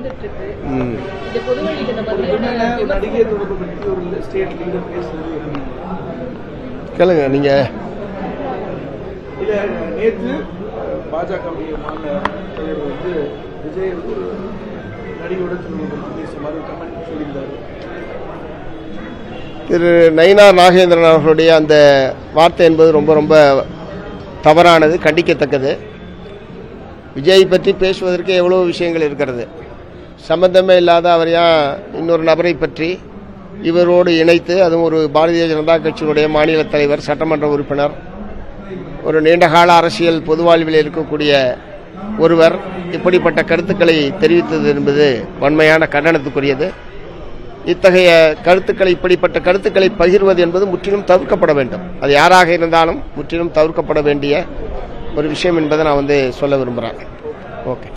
நடந்துட்டு இருக்கு. இந்த பொதுவெளியில இந்த மாதிரியான கேளுங்க நீங்க. நேற்று பாஜக மாநில தலைவர் வந்து விஜய் ஒரு நடிகையோட பேசுமாறு கமெண்ட் சொல்லியிருந்தாரு. திரு நயினார் நாகேந்திரன் அவர்களுடைய அந்த வார்த்தை என்பது ரொம்ப ரொம்ப தவறானது, கண்டிக்கத்தக்கது. விஜய் பற்றி பேசுவதற்கு எவ்வளோ விஷயங்கள் இருக்கிறது. சம்பந்தமே இல்லாத அவர் இன்னொரு நபரை பற்றி இவரோடு இணைத்து, அதுவும் ஒரு பாரதிய ஜனதா கட்சியினுடைய மாநில தலைவர், சட்டமன்ற உறுப்பினர், ஒரு நீண்டகால அரசியல் பொது வாழ்வில் இருக்கக்கூடிய ஒருவர் இப்படிப்பட்ட கருத்துக்களை தெரிவித்தது என்பது வன்மையான கண்டனத்துக்குரியது. இத்தகைய கருத்துக்களை, இப்படிப்பட்ட கருத்துக்களை பகிர்வது என்பது முற்றிலும் தவிர்க்கப்பட வேண்டும். அது யாராக இருந்தாலும் முற்றிலும் தவிர்க்கப்பட வேண்டிய ஒரு விஷயம் என்பதை நான் சொல்ல விரும்புகிறேன். ஓகே.